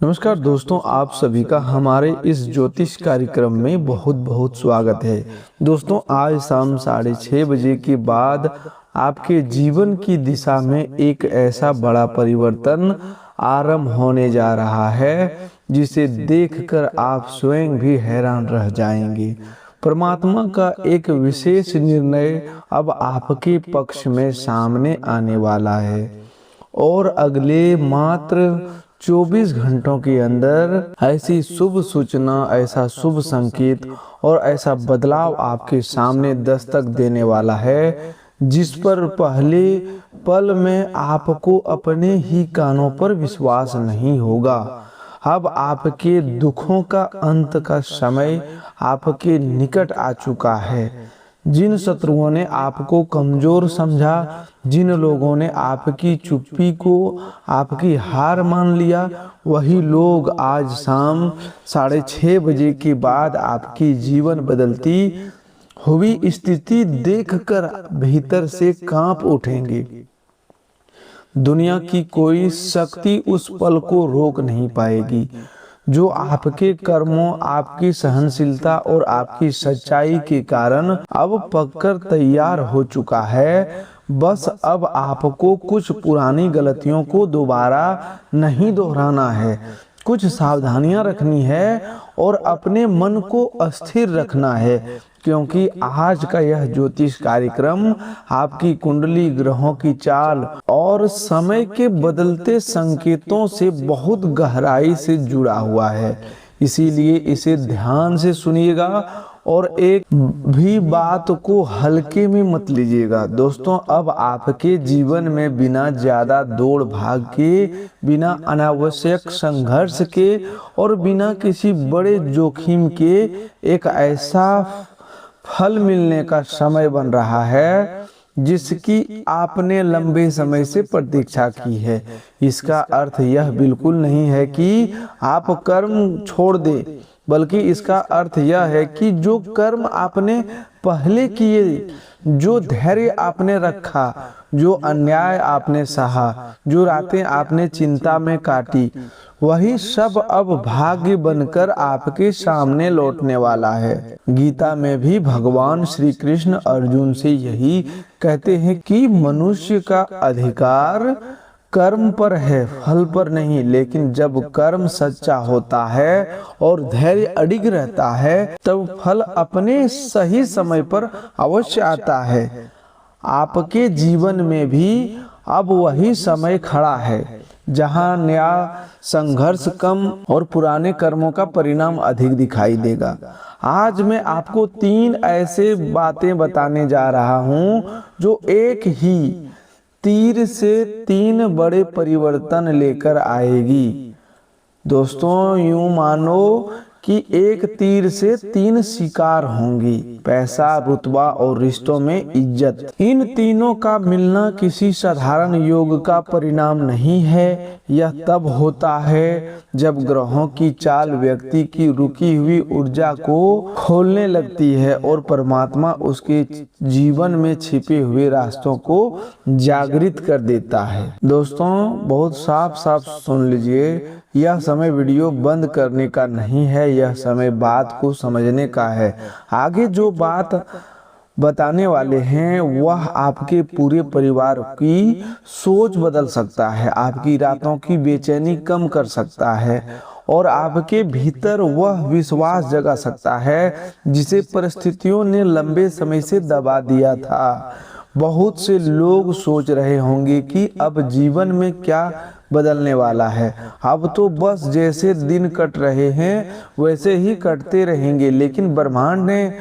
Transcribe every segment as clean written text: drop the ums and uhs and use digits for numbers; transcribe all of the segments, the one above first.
नमस्कार दोस्तों, आप सभी का हमारे इस ज्योतिष कार्यक्रम में बहुत बहुत स्वागत है। दोस्तों, आज शाम 6:30 के बाद आपके जीवन की दिशा में एक ऐसा बड़ा परिवर्तन आरंभ होने जा रहा है जिसे देखकर आप स्वयं भी हैरान रह जाएंगे। परमात्मा का एक विशेष निर्णय अब आपके पक्ष में सामने आने वाला है और अगले मात्र 24 घंटों के अंदर ऐसी शुभ सूचना, ऐसा शुभ संकेत और ऐसा बदलाव आपके सामने दस्तक देने वाला है जिस पर पहले पल में आपको अपने ही कानों पर विश्वास नहीं होगा। अब आपके दुखों का अंत का समय आपके निकट आ चुका है। जिन शत्रुओं ने आपको कमजोर समझा, जिन लोगों ने आपकी चुप्पी को आपकी हार मान लिया, वही लोग आज शाम 6:30 के बाद आपकी जीवन बदलती हुई स्थिति देखकर भीतर से कांप उठेंगे। दुनिया की कोई शक्ति उस पल को रोक नहीं पाएगी जो आपके कर्मों, आपकी सहनशीलता और आपकी सच्चाई के कारण अब पककर तैयार हो चुका है। बस अब आपको कुछ पुरानी गलतियों को दोबारा नहीं दोहराना है, कुछ सावधानियां रखनी है और अपने मन को अस्थिर रखना है, क्योंकि आज का यह ज्योतिष कार्यक्रम आपकी कुंडली, ग्रहों की चाल और समय के बदलते संकेतों से बहुत गहराई से जुड़ा हुआ है। इसीलिए इसे ध्यान से सुनिएगा और एक भी बात को हल्के में मत लीजिएगा। दोस्तों, अब आपके जीवन में बिना ज्यादा दौड़ भाग के, बिना अनावश्यक संघर्ष के और बिना किसी बड़े जोखिम के एक ऐसा फल मिलने का समय बन रहा है जिसकी आपने लंबे समय से प्रतीक्षा की है। इसका अर्थ यह बिल्कुल नहीं है कि आप कर्म छोड़ दें, बल्कि इसका अर्थ यह है कि जो कर्म आपने पहले किए, जो धैर्य आपने रखा, जो अन्याय आपने सहा, जो रातें आपने चिंता में काटी, वही सब अब भाग्य बनकर आपके सामने लौटने वाला है। गीता में भी भगवान श्री कृष्ण अर्जुन से यही कहते हैं कि मनुष्य का अधिकार कर्म पर है, फल पर नहीं। लेकिन जब कर्म सच्चा होता है और धैर्य अडिग रहता है, तब फल अपने सही समय पर अवश्य आता है। आपके जीवन में भी अब वही समय खड़ा है जहां नया संघर्ष कम और पुराने कर्मों का परिणाम अधिक दिखाई देगा। आज मैं आपको 3 ऐसे बातें बताने जा रहा हूं जो एक ही तीर से 3 बड़े परिवर्तन लेकर आएगी। दोस्तों, यूं मानो कि एक तीर से 3 शिकार होंगी: पैसा, रुतबा और रिश्तों में इज्जत। इन तीनों का मिलना किसी साधारण योग का परिणाम नहीं है। यह तब होता है जब ग्रहों की चाल व्यक्ति की रुकी हुई ऊर्जा को खोलने लगती है और परमात्मा उसके जीवन में छिपे हुए रास्तों को जागृत कर देता है। दोस्तों, बहुत साफ साफ सुन लीजिए, यह समय वीडियो बंद करने का नहीं है, यह समय बात को समझने का है। आगे जो बात बताने वाले हैं वह आपके पूरे परिवार की सोच बदल सकता है, आपकी रातों की बेचैनी कम कर सकता है और आपके भीतर वह विश्वास जगा सकता है जिसे परिस्थितियों ने लंबे समय से दबा दिया था। बहुत से लोग सोच रहे होंगे कि अब जीवन में क्या बदलने वाला है, अब तो बस जैसे दिन कट रहे हैं वैसे ही कटते रहेंगे। लेकिन ब्रह्मांड ने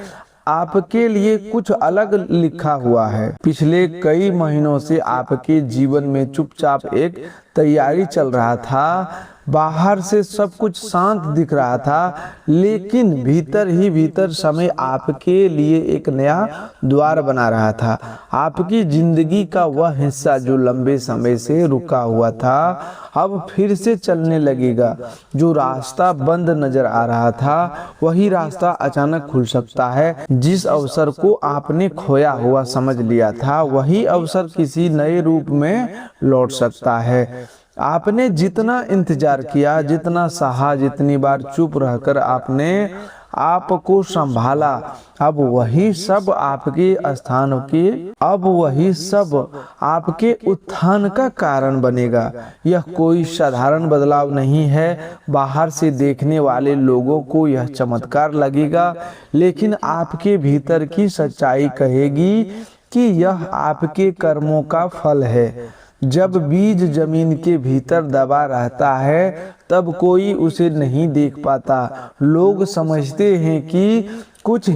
आपके लिए कुछ अलग लिखा हुआ है। पिछले कई महीनों से आपके जीवन में चुपचाप एक तैयारी चल रहा था। बाहर से सब कुछ शांत दिख रहा था, लेकिन भीतर ही भीतर समय आपके लिए एक नया द्वार बना रहा था। आपकी जिंदगी का वह हिस्सा जो लंबे समय से रुका हुआ था अब फिर से चलने लगेगा। जो रास्ता बंद नजर आ रहा था वही रास्ता अचानक खुल सकता है। जिस अवसर को आपने खोया हुआ समझ लिया था वही अवसर किसी नए रूप में लौट सकता है। आपने जितना इंतजार किया, जितना सहा, जितनी बार चुप रहकर आपने आपको संभाला, अब वही सब आपके उत्थान का कारण बनेगा। यह कोई साधारण बदलाव नहीं है। बाहर से देखने वाले लोगों को यह चमत्कार लगेगा, लेकिन आपके भीतर की सच्चाई कहेगी कि यह आपके कर्मों का फल है। जब बीज जमीन के भीतर दबा रहता है तब कोई उसे नहीं देख पाता। लोग समझते हैं कि कुछ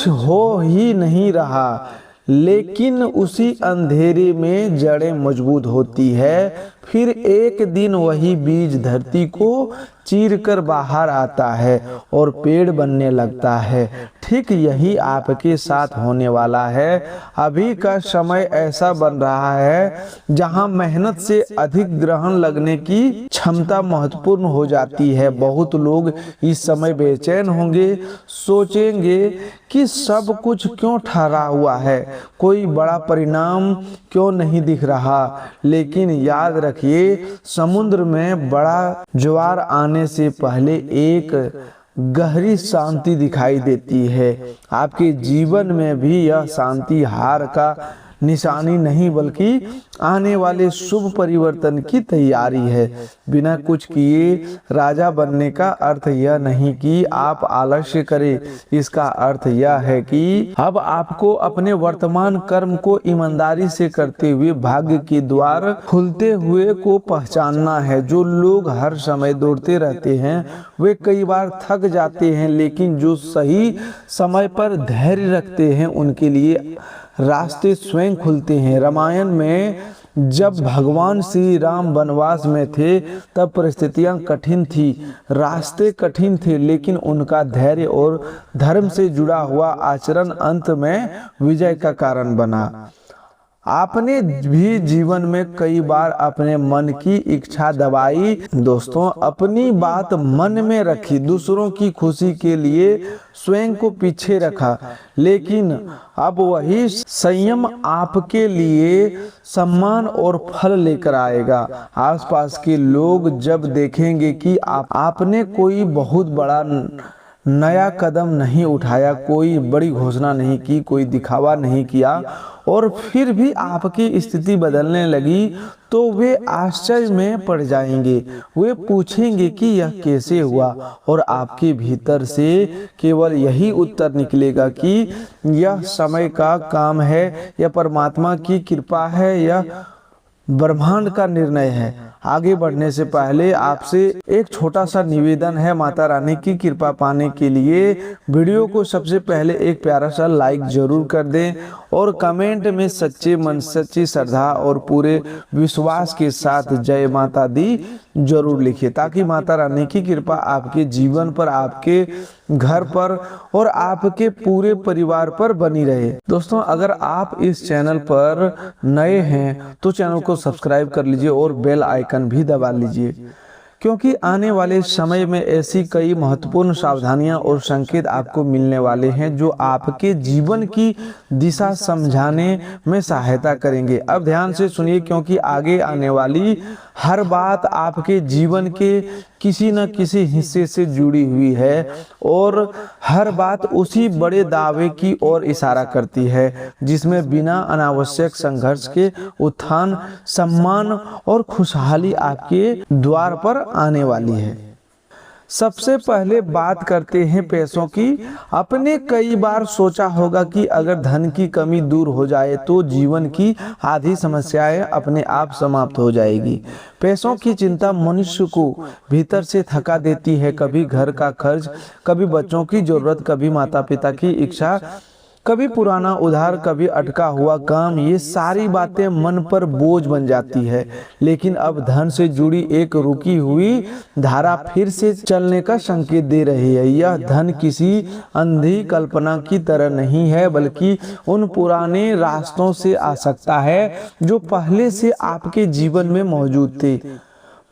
हो ही नहीं रहा, लेकिन उसी अंधेरे में जड़ें मजबूत होती है। फिर एक दिन वही बीज धरती को चीरकर बाहर आता है और पेड़ बनने लगता है। ठीक यही आपके साथ होने वाला है। अभी का समय ऐसा बन रहा है जहां मेहनत से अधिक ग्रहण लगने की क्षमता महत्वपूर्ण हो जाती है। बहुत लोग इस समय बेचैन होंगे, सोचेंगे कि सब कुछ क्यों ठहरा हुआ है, कोई बड़ा परिणाम क्यों नहीं दिख रहा। लेकिन याद रखिए, समुद्र में बड़ा ज्वार आने से पहले एक गहरी शांति दिखाई देती है। आपके जीवन में भी यह शांति हार का निशानी नहीं, बल्कि आने वाले शुभ परिवर्तन की तैयारी है। बिना कुछ किए राजा बनने का अर्थ यह नहीं कि आप आलस्य करें। इसका अर्थ यह है कि अब आपको अपने वर्तमान कर्म को ईमानदारी से करते हुए भाग्य के द्वार खुलते हुए को पहचानना है। जो लोग हर समय दौड़ते रहते हैं वे कई बार थक जाते हैं, लेकिन जो सही समय पर धैर्य रखते हैं उनके लिए रास्ते स्वयं खुलते हैं। रामायण में जब भगवान श्री राम वनवास में थे तब परिस्थितियां कठिन थी, रास्ते कठिन थे, लेकिन उनका धैर्य और धर्म से जुड़ा हुआ आचरण अंत में विजय का कारण बना। आपने भी जीवन में कई बार अपने मन की इच्छा दबाई। दोस्तों, अपनी बात मन में रखी, दूसरों की खुशी के लिए स्वयं को पीछे रखा, लेकिन अब वही संयम आपके लिए सम्मान और फल लेकर आएगा। आसपास के लोग जब देखेंगे कि आपने कोई बहुत बड़ा नया कदम नहीं उठाया, कोई बड़ी घोषणा नहीं की, कोई दिखावा नहीं किया और फिर भी आपकी स्थिति बदलने लगी, तो वे आश्चर्य में पड़ जाएंगे। वे पूछेंगे कि यह कैसे हुआ, और आपके भीतर से केवल यही उत्तर निकलेगा कि यह समय का काम है, यह परमात्मा की कृपा है, यह ब्रह्मांड का निर्णय है। आगे बढ़ने से पहले आपसे एक छोटा सा निवेदन है। माता रानी की कृपा पाने के लिए वीडियो को सबसे पहले एक प्यारा सा लाइक जरूर कर दें और कमेंट में सच्चे मन, सच्ची श्रद्धा और पूरे विश्वास के साथ जय माता दी जरूर लिखिए, ताकि माता रानी की कृपा आपके जीवन पर, आपके घर पर और आपके पूरे परिवार पर बनी रहे। दोस्तों, अगर आप इस चैनल पर नए हैं तो चैनल को सब्सक्राइब कर लीजिए और बेल आइकन भी दबा लीजिए, क्योंकि आने वाले समय में ऐसी कई महत्वपूर्ण सावधानियां और संकेत आपको मिलने वाले हैं जो आपके जीवन की दिशा समझाने में सहायता करेंगे। अब ध्यान से सुनिए, क्योंकि आगे आने वाली हर बात आपके जीवन के किसी न किसी हिस्से से जुड़ी हुई है और हर बात उसी बड़े दावे की ओर इशारा करती है जिसमें बिना अनावश्यक संघर्ष के उत्थान, सम्मान और खुशहाली आपके द्वार पर आने वाली है। सबसे पहले बात करते हैं पैसों की। आपने कई बार सोचा होगा कि अगर धन की कमी दूर हो जाए तो जीवन की आधी समस्याएं अपने आप समाप्त हो जाएगी। पैसों की चिंता मनुष्य को भीतर से थका देती है। कभी घर का खर्च, कभी बच्चों की जरूरत, कभी माता पिता की इच्छा, कभी पुराना उधार, कभी अटका हुआ काम। ये सारी बातें मन पर बोझ बन जाती है। लेकिन अब धन से जुड़ी एक रुकी हुई धारा फिर से चलने का संकेत दे रही है। यह धन किसी अंधी कल्पना की तरह नहीं है, बल्कि उन पुराने रास्तों से आ सकता है जो पहले से आपके जीवन में मौजूद थे।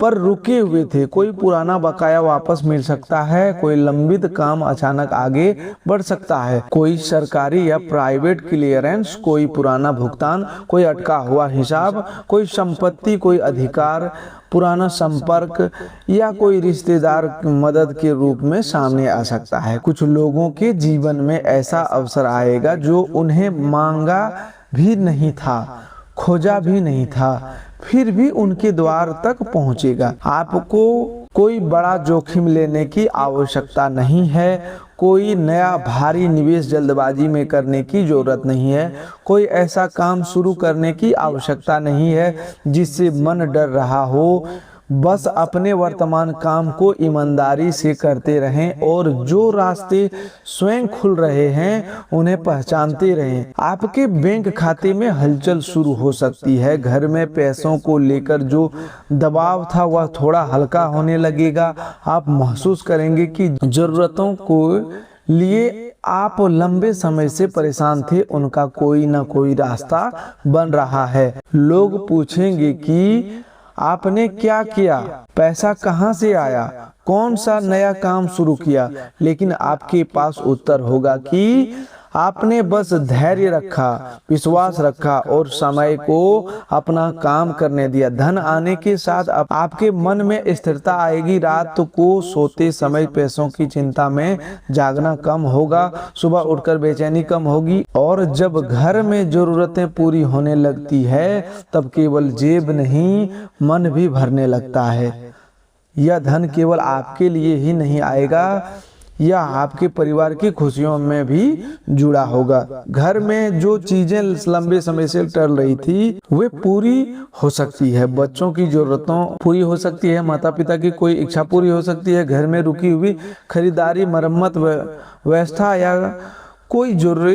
पर रुके हुए थे। कोई पुराना बकाया वापस मिल सकता है, कोई लंबित काम अचानक आगे बढ़ सकता है, कोई सरकारी या प्राइवेट क्लियरेंस, कोई पुराना भुगतान, कोई अटका हुआ हिसाब, कोई संपत्ति, कोई अधिकार, पुराना संपर्क या कोई रिश्तेदार मदद के रूप में सामने आ सकता है। कुछ लोगों के जीवन में ऐसा अवसर आएगा जो उन्हें मांगा भी नहीं था, खोजा भी नहीं था, फिर भी उनके द्वार तक पहुंचेगा। आपको कोई बड़ा जोखिम लेने की आवश्यकता नहीं है, कोई नया भारी निवेश जल्दबाजी में करने की जरूरत नहीं है, कोई ऐसा काम शुरू करने की आवश्यकता नहीं है जिससे मन डर रहा हो। बस अपने वर्तमान काम को ईमानदारी से करते रहें और जो रास्ते स्वयं खुल रहे हैं उन्हें पहचानते रहें। आपके बैंक खाते में हलचल शुरू हो सकती है। घर में पैसों को लेकर जो दबाव था वह थोड़ा हल्का होने लगेगा। आप महसूस करेंगे कि जरूरतों को लिए आप लंबे समय से परेशान थे, उनका कोई ना कोई रास्ता बन रहा है। लोग पूछेंगे कि आपने क्या किया, पैसा कहाँ से आया, कौन सा नया काम शुरू किया, लेकिन आपके पास उत्तर होगा कि आपने बस धैर्य रखा, विश्वास रखा और समय को अपना काम करने दिया। धन आने के साथ अब आपके मन में स्थिरता आएगी। रात को सोते समय पैसों की चिंता में जागना कम होगा, सुबह उठकर बेचैनी कम होगी और जब घर में जरूरतें पूरी होने लगती है तब केवल जेब नहीं मन भी भरने लगता है। यह धन केवल आपके लिए ही नहीं आएगा, यह आपके परिवार की खुशियों में भी जुड़ा होगा। घर में जो चीजें लंबे समय से टल रही थी वे पूरी हो सकती है। बच्चों की जरूरतों पूरी हो सकती है, माता पिता की कोई इच्छा पूरी हो सकती है, घर में रुकी हुई खरीदारी, मरम्मत, व्यवस्था या कोई जरूरी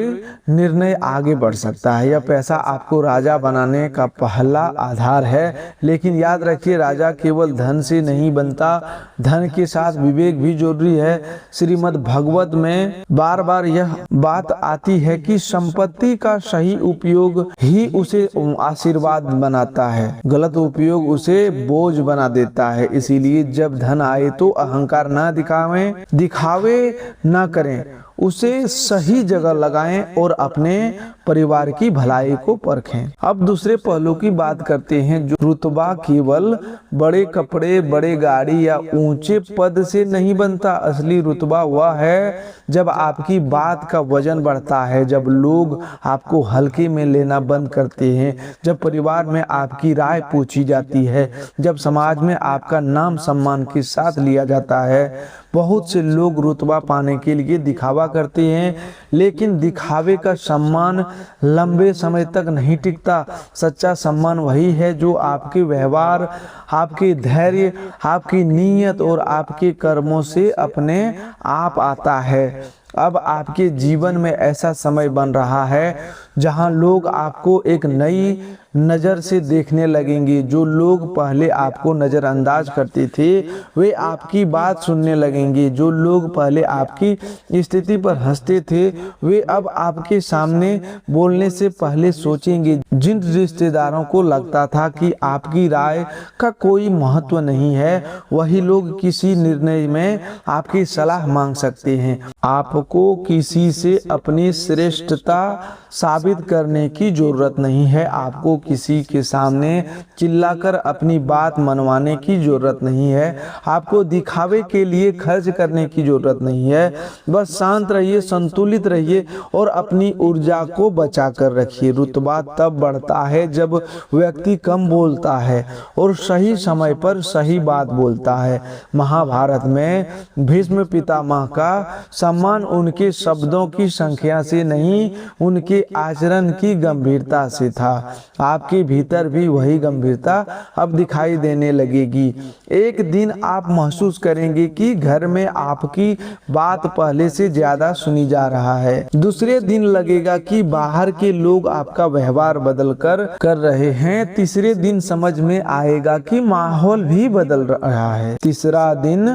निर्णय आगे बढ़ सकता है। यह पैसा आपको राजा बनाने का पहला आधार है, लेकिन याद रखिए राजा केवल धन से नहीं बनता, धन के साथ विवेक भी जरूरी है। श्रीमद् भागवत में बार बार यह बात आती है कि संपत्ति का सही उपयोग ही उसे आशीर्वाद बनाता है, गलत उपयोग उसे बोझ बना देता है। इसीलिए जब धन आए तो अहंकार ना दिखावे ना करें, उसे सही जगह लगाएं और अपने परिवार की भलाई को परखें। अब दूसरे पहलू की बात करते हैं। जो रुतबा केवल बड़े कपड़े, बड़े गाड़ी या ऊंचे पद से नहीं बनता। असली रुतबा वह है जब आपकी बात का वजन बढ़ता है, जब लोग आपको हल्के में लेना बंद करते हैं, जब परिवार में आपकी राय पूछी जाती है, जब समाज में आपका नाम सम्मान के साथ लिया जाता है। बहुत से लोग रुतबा पाने के लिए दिखावा करते हैं, लेकिन दिखावे का सम्मान लंबे समय तक नहीं टिकता। सच्चा सम्मान वही है जो आपके व्यवहार, आपके धैर्य, आपकी नीयत और आपके कर्मों से अपने आप आता है। अब आपके जीवन में ऐसा समय बन रहा है जहां लोग आपको एक नई नज़र से देखने लगेंगे। जो लोग पहले आपको नज़रअंदाज करते थे वे आपकी बात सुनने लगेंगे। जो लोग पहले आपकी स्थिति पर हंसते थे वे अब आपके सामने बोलने से पहले सोचेंगे। जिन रिश्तेदारों को लगता था कि आपकी राय का कोई महत्व नहीं है, वही लोग किसी निर्णय में आपकी सलाह मांग सकते हैं। आपको किसी से अपनी श्रेष्ठता साबित करने की जरूरत नहीं है। आपको किसी के सामने चिल्लाकर अपनी बात मनवाने की जरूरत नहीं है। आपको दिखावे के लिए खर्च करने की जरूरत नहीं है। बस शांत रहिए, संतुलित रहिए और अपनी ऊर्जा को बचा कर रखिए। रुतबा तब बढ़ता है जब व्यक्ति कम बोलता है और सही समय पर सही बात बोलता है। महाभारत में भीष्म पितामह का सम्मान उनके शब्दों की संख्या से नहीं, उनके आचरण की गंभीरता से था। आपके भीतर भी वही गंभीरता अब दिखाई देने लगेगी। एक दिन आप महसूस करेंगे कि घर में आपकी बात पहले से ज्यादा सुनी जा रहा है। दूसरे दिन लगेगा कि बाहर के लोग आपका व्यवहार बदल कर रहे हैं। तीसरे दिन समझ में आएगा कि माहौल भी बदल रहा है। तीसरा दिन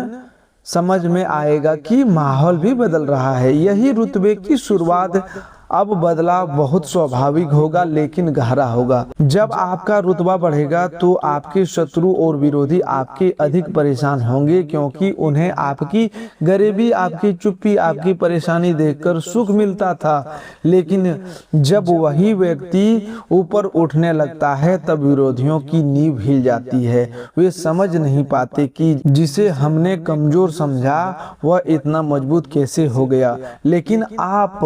समझ में आएगा कि माहौल भी बदल रहा है। यही रुतबे की शुरुआत अब बदलाव बहुत स्वाभाविक होगा लेकिन गहरा होगा। जब आपका रुतबा बढ़ेगा तो आपके शत्रु और विरोधी आपके अधिक परेशान होंगे, क्योंकि उन्हें आपकी गरीबी, आपकी चुप्पी, आपकी परेशानी देखकर सुख मिलता था। लेकिन जब वही व्यक्ति ऊपर उठने लगता है तब विरोधियों की नींव हिल जाती है। वे समझ नहीं पाते कि जिसे हमने कमजोर समझा वह इतना मजबूत कैसे हो गया। लेकिन आप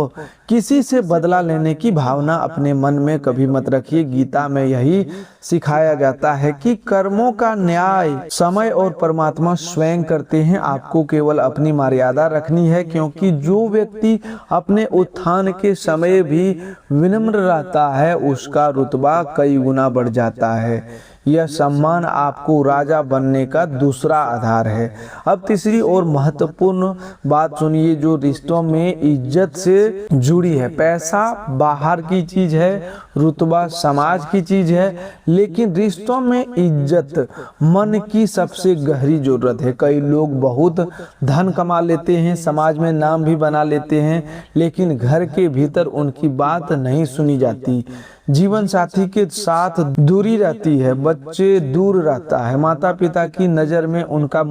किसी से बदला लेने की भावना अपने मन में कभी मत रखिए। गीता में यही सिखाया जाता है कि कर्मों का न्याय समय और परमात्मा स्वयं करते हैं। आपको केवल अपनी मर्यादा रखनी है, क्योंकि जो व्यक्ति अपने उत्थान के समय भी विनम्र रहता है उसका रुतबा कई गुना बढ़ जाता है। यह सम्मान आपको राजा बनने का दूसरा आधार है। अब तीसरी और महत्वपूर्ण बात सुनिए जो रिश्तों में इज्जत से जुड़ी है। पैसा बाहर की चीज है, रुतबा समाज की चीज है, लेकिन रिश्तों में इज्जत मन की सबसे गहरी जरूरत है। कई लोग बहुत धन कमा लेते हैं, समाज में नाम भी बना लेते हैं, लेकिन घर के भीतर उनकी बात नहीं सुनी जाती। जीवन साथी के साथ दूरी रहती है, बच्चे दूर रहता है, माता पिता की नज़र में उनका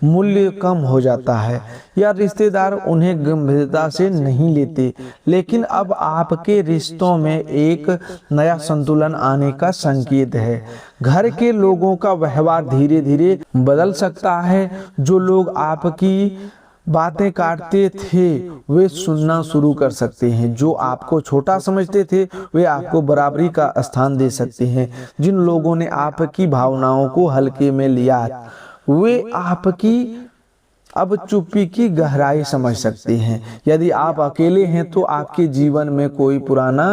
मूल्य कम हो जाता है, या रिश्तेदार उन्हें गंभीरता से नहीं लेते। लेकिन अब आपके रिश्तों में एक नया संतुलन आने का संकेत है। घर के लोगों का व्यवहार धीरे धीरे बदल सकता है। जो लोग आपकी बातें काटते थे वे सुनना शुरू कर सकते हैं। जो आपको छोटा समझते थे वे आपको बराबरी का स्थान दे सकते हैं। जिन लोगों ने आपकी भावनाओं को हल्के में लिया वे आपकी अब चुप्पी की गहराई समझ सकते हैं। यदि आप अकेले हैं तो आपके जीवन में कोई पुराना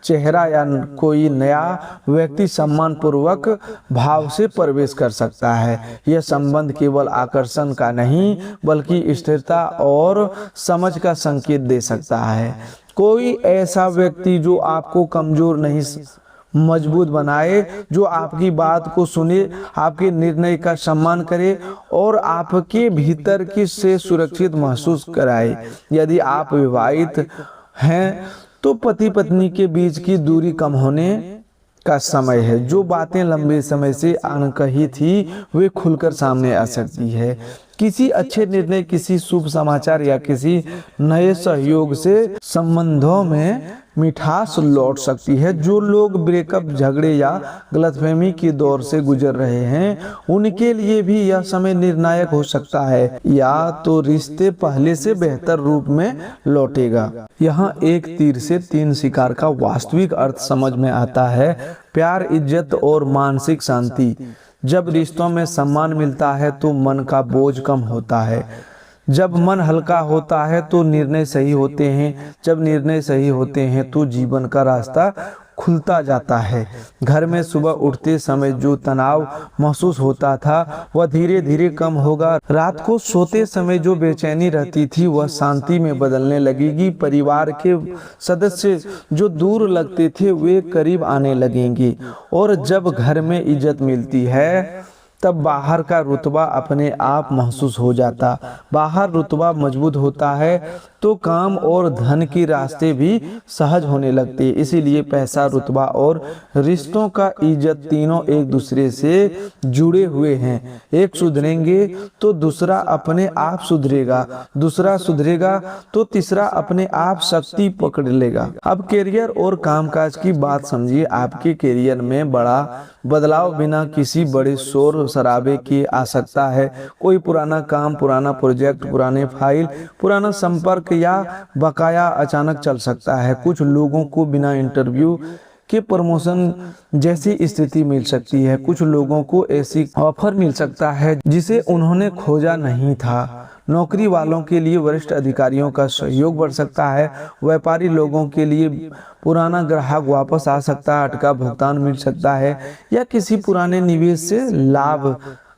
चेहरा या कोई नया व्यक्ति सम्मान पूर्वक भाव से प्रवेश कर सकता है। यह संबंध केवल आकर्षण का नहीं बल्कि स्थिरता और समझ का संकेत दे सकता है। कोई ऐसा व्यक्ति जो आपको कमजोर नहीं मजबूत बनाए, जो आपकी बात को सुने, आपके निर्णय का सम्मान करे और आपके भीतर की से सुरक्षित महसूस कराए। यदि आप विवाहित हैं तो पति पत्नी के बीच की दूरी कम होने का समय है। जो बातें लंबे समय से अनकही थी वे खुलकर सामने आ सकती है। किसी अच्छे निर्णय, किसी शुभ समाचार या किसी नए सहयोग से संबंधों में मिठास लौट सकती है। जो लोग ब्रेकअप, झगड़े या गलतफहमी के दौर से गुजर रहे हैं उनके लिए भी यह समय निर्णायक हो सकता है। या तो रिश्ते पहले से बेहतर रूप में लौटेगा। यहाँ एक तीर से तीन शिकार का वास्तविक अर्थ समझ में आता है। प्यार, इज्जत और मानसिक शांति। जब रिश्तों में सम्मान मिलता है तो मन का बोझ कम होता है। जब मन हल्का होता है तो निर्णय सही होते हैं। जब निर्णय सही होते हैं तो जीवन का रास्ता खुलता जाता है। घर में सुबह उठते समय जो तनाव महसूस होता था वह धीरे धीरे कम होगा। रात को सोते समय जो बेचैनी रहती थी वह शांति में बदलने लगेगी। परिवार के सदस्य जो दूर लगते थे वे करीब आने लगेंगे। और जब घर में इज्जत मिलती है तब बाहर का रुतबा अपने आप महसूस हो जाता। बाहर रुतबा मजबूत होता है तो काम और धन के रास्ते भी सहज होने लगते। इसीलिए पैसा, रुतबा और रिश्तों का इज्जत तीनों एक दूसरे से जुड़े हुए हैं। एक सुधरेंगे तो दूसरा अपने आप सुधरेगा, दूसरा सुधरेगा तो तीसरा अपने आप शक्ति पकड़ लेगा। अब करियर और कामकाज की बात समझिए। आपके करियर में बड़ा बदलाव बिना किसी बड़े शोर शराबे की आ सकता है। कोई पुराना काम, पुराना प्रोजेक्ट, पुराने फाइल, पुराना संपर्क या बकाया अचानक चल सकता है। कुछ लोगों को बिना इंटरव्यू के प्रमोशन जैसी स्थिति मिल सकती है। कुछ लोगों को ऐसी ऑफर मिल सकता है जिसे उन्होंने खोजा नहीं था। नौकरी वालों के लिए वरिष्ठ अधिकारियों का सहयोग बढ़ सकता है। व्यापारी लोगों के लिए पुराना ग्राहक वापस आ सकता है, अटका भुगतान मिल सकता है या किसी पुराने निवेश से लाभ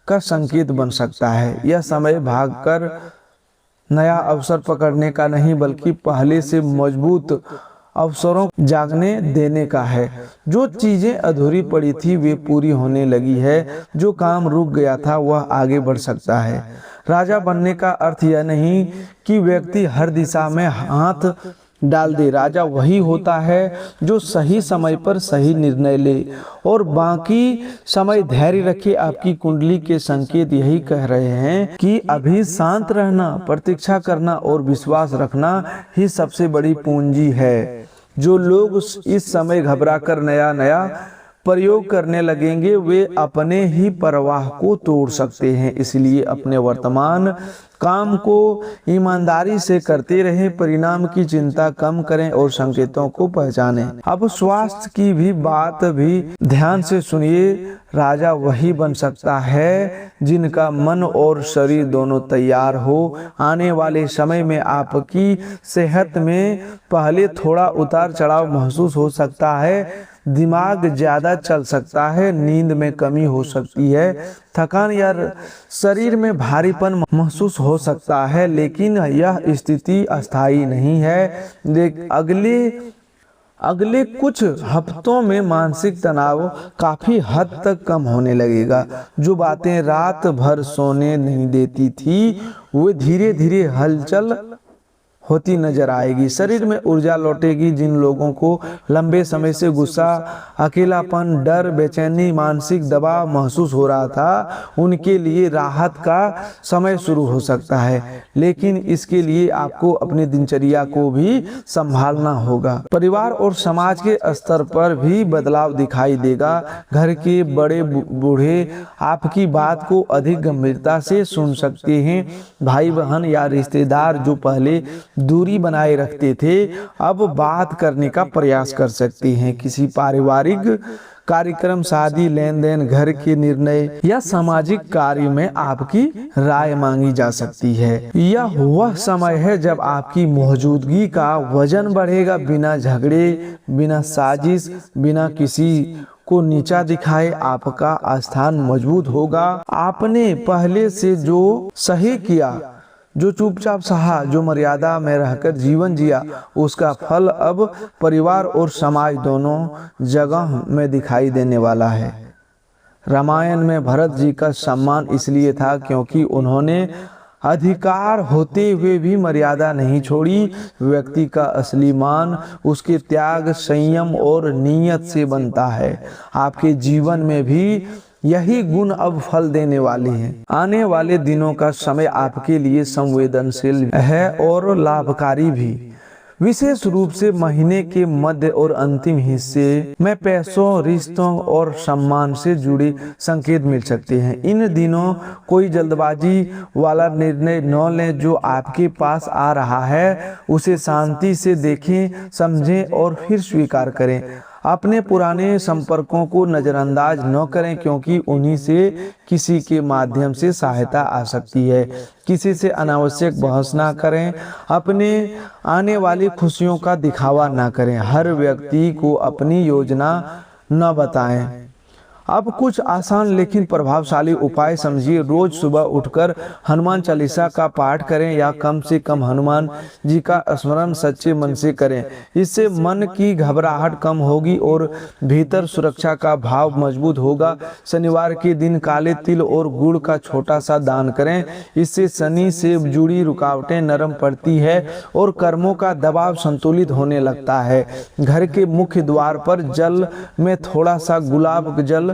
का संकेत बन सकता है। यह समय भागकर नया अवसर पकड़ने का नहीं बल्कि पहले से मजबूत अवसरों जागने देने का है। जो चीजें अधूरी पड़ी थी वे पूरी होने लगी है। जो काम रुक गया था वह आगे बढ़ सकता है। राजा बनने का अर्थ यह नहीं कि व्यक्ति हर दिशा में हाथ डाल दे। राजा वही होता है जो सही समय पर सही निर्णय ले और बाकी समय धैर्य रखे। आपकी कुंडली के संकेत यही कह रहे हैं कि अभी शांत रहना, प्रतीक्षा करना और विश्वास रखना ही सबसे बड़ी पूंजी है। जो लोग इस समय घबराकर नया नया प्रयोग करने लगेंगे वे अपने ही प्रवाह को तोड़ सकते हैं। इसलिए अपने वर्तमान काम को ईमानदारी से करते रहें, परिणाम की चिंता कम करें और संकेतों को पहचानें। अब स्वास्थ्य की भी बात भी ध्यान से सुनिए। राजा वही बन सकता है जिनका मन और शरीर दोनों तैयार हो। आने वाले समय में आपकी सेहत में पहले थोड़ा उतार चढ़ाव महसूस हो सकता है। दिमाग ज्यादा चल सकता है, नींद में कमी हो सकती है, थकान या शरीर में भारीपन महसूस हो सकता है, लेकिन यह स्थिति अस्थायी नहीं है। अगले कुछ हफ्तों में मानसिक तनाव काफी हद तक कम होने लगेगा। जो बातें रात भर सोने नहीं देती थी वो धीरे धीरे हलचल होती नजर आएगी। शरीर में ऊर्जा लौटेगी। जिन लोगों को लंबे समय से गुस्सा, अकेलापन, डर, बेचैनी, मानसिक दबाव महसूस हो रहा था उनके लिए राहत का समय शुरू हो सकता है, लेकिन इसके लिए आपको अपनी दिनचर्या को भी संभालना होगा। परिवार और समाज के स्तर पर भी बदलाव दिखाई देगा। घर के बड़े बूढ़े आपकी बात को अधिक गंभीरता से सुन सकते हैं। भाई बहन या रिश्तेदार जो पहले दूरी बनाए रखते थे अब बात करने का प्रयास कर सकते हैं। किसी पारिवारिक कार्यक्रम, शादी, लेन देन, घर के निर्णय या सामाजिक कार्य में आपकी राय मांगी जा सकती है। यह वह समय है जब आपकी मौजूदगी का वजन बढ़ेगा। बिना झगड़े, बिना साजिश, बिना किसी को नीचा दिखाए आपका स्थान मजबूत होगा। आपने पहले से जो सही किया, जो चुपचाप सहा, जो मर्यादा में रहकर जीवन जिया, उसका फल अब परिवार और समाज दोनों जगह में दिखाई देने वाला है। रामायण में भरत जी का सम्मान इसलिए था क्योंकि उन्होंने अधिकार होते हुए भी मर्यादा नहीं छोड़ी। व्यक्ति का असली मान उसके त्याग, संयम और नीयत से बनता है। आपके जीवन में भी यही गुण अब फल देने वाले हैं। आने वाले दिनों का समय आपके लिए संवेदनशील है और लाभकारी भी। विशेष रूप से महीने के मध्य और अंतिम हिस्से में पैसों, रिश्तों और सम्मान से जुड़े संकेत मिल सकते हैं। इन दिनों कोई जल्दबाजी वाला निर्णय न लें। जो आपके पास आ रहा है उसे शांति से देखें, समझें और फिर स्वीकार करें। अपने पुराने संपर्कों को नज़रअंदाज न करें क्योंकि उन्हीं से किसी के माध्यम से सहायता आ सकती है। किसी से अनावश्यक बहस ना करें। अपने आने वाली खुशियों का दिखावा ना करें। हर व्यक्ति को अपनी योजना न बताएं। अब कुछ आसान लेकिन प्रभावशाली उपाय समझिए। रोज सुबह उठकर हनुमान चालीसा का पाठ करें या कम से कम हनुमान जी का स्मरण सच्चे मन से करें। इससे मन की घबराहट कम होगी और भीतर सुरक्षा का भाव मजबूत होगा। शनिवार के दिन काले तिल और गुड़ का छोटा सा दान करें। इससे शनि से जुड़ी रुकावटें नरम पड़ती है और कर्मों का दबाव संतुलित होने लगता है। घर के मुख्य द्वार पर जल में थोड़ा सा गुलाब जल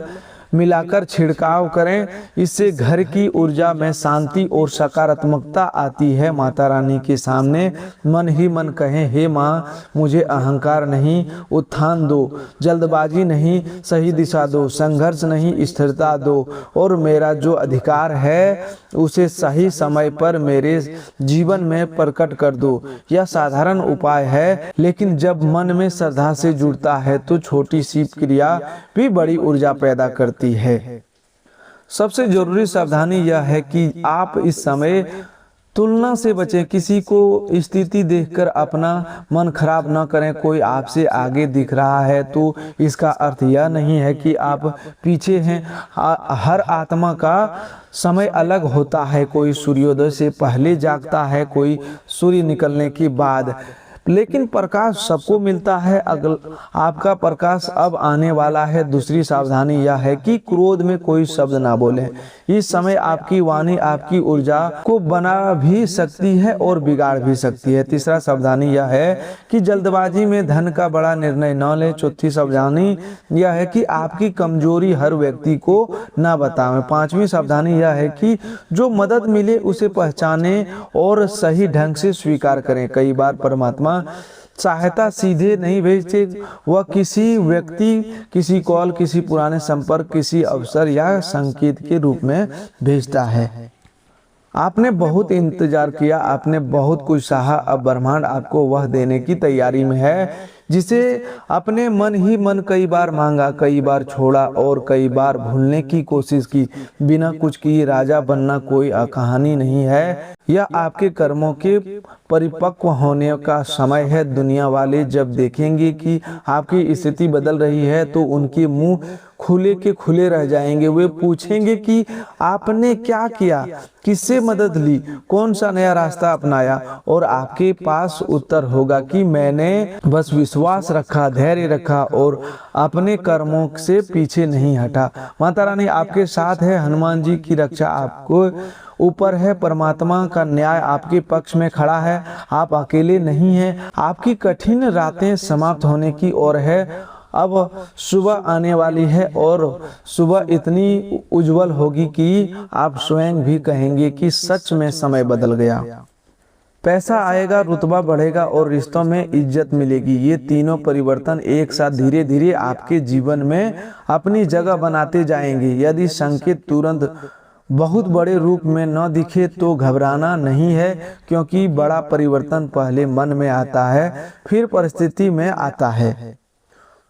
मिलाकर छिड़काव करें। इससे घर की ऊर्जा में शांति और सकारात्मकता आती है। माता रानी के सामने मन ही मन कहें, हे माँ, मुझे अहंकार नहीं, उत्थान दो, जल्दबाजी नहीं, सही दिशा दो, संघर्ष नहीं, स्थिरता दो और मेरा जो अधिकार है उसे सही समय पर मेरे जीवन में प्रकट कर दो। यह साधारण उपाय है, लेकिन जब मन में श्रद्धा से जुड़ता है तो छोटी सी क्रिया भी बड़ी ऊर्जा पैदा करती है। सबसे जरूरी सावधानी यह है कि आप इस समय तुलना से बचें। किसी को स्थिति देखकर अपना मन खराब न करें। कोई आपसे आगे दिख रहा है तो इसका अर्थ यह नहीं है कि आप पीछे हैं। हर आत्मा का समय अलग होता है। कोई सूर्योदय से पहले जागता है, कोई सूर्य निकलने के बाद। लेकिन प्रकाश सबको मिलता है। अगल आपका प्रकाश अब आने वाला है। दूसरी सावधानी यह है कि क्रोध में कोई शब्द ना बोलें। इस समय आपकी वाणी आपकी ऊर्जा को बना भी सकती है और बिगाड़ भी सकती है। तीसरा सावधानी यह है कि जल्दबाजी में धन का बड़ा निर्णय न लें। चौथी सावधानी यह है कि आपकी कमजोरी हर व्यक्ति को ना बताएं। पांचवी सावधानी यह है कि जो मदद मिले उसे पहचानें और सही ढंग से स्वीकार करें। कई बार परमात्मा सहायता सीधे नहीं भेजते, वह किसी व्यक्ति, किसी कॉल, किसी पुराने संपर्क, किसी अवसर या संकेत के रूप में भेजता है। आपने बहुत इंतजार किया, आपने बहुत कुछ सहा, अब ब्रह्मांड आपको वह देने की तैयारी में है जिसे अपने मन ही मन कई बार मांगा, कई बार छोड़ा और कई बार भूलने की कोशिश की। बिना कुछ किए राजा बनना कोई कहानी नहीं है, यह आपके कर्मों के परिपक्व होने का समय है। दुनिया वाले जब देखेंगे कि आपकी स्थिति बदल रही है तो उनके मुंह खुले के खुले रह जाएंगे। वे पूछेंगे कि आपने क्या किया, किससे मदद ली, कौन सा नया रास्ता अपनाया, और आपके पास उत्तर होगा कि मैंने बस विश्वास रखा, धैर्य रखा और अपने कर्मों से पीछे नहीं हटा। माता रानी आपके साथ है, हनुमान जी की रक्षा आपको ऊपर है, परमात्मा का न्याय आपके पक्ष में खड़ा है, आप अकेले नहीं हैं। आपकी कठिन रातें समाप्त होने की ओर है। अब सुबह आने वाली है और सुबह इतनी उज्जवल होगी कि आप स्वयं भी कहेंगे कि सच में समय बदल गया। पैसा आएगा, रुतबा बढ़ेगा और रिश्तों में इज्जत मिलेगी। ये तीनों परिवर्तन एक साथ धीरे धीरे आपके जीवन में अपनी जगह बनाते जाएंगे। यदि संकेत तुरंत बहुत बड़े रूप में न दिखे तो घबराना नहीं है, क्योंकि बड़ा परिवर्तन पहले मन में आता है, फिर परिस्थिति में आता है।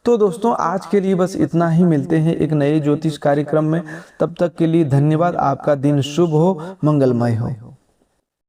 तो दोस्तों आज के लिए बस इतना ही। मिलते हैं एक नए ज्योतिष कार्यक्रम में। तब तक के लिए धन्यवाद। आपका दिन शुभ हो, मंगलमय हो।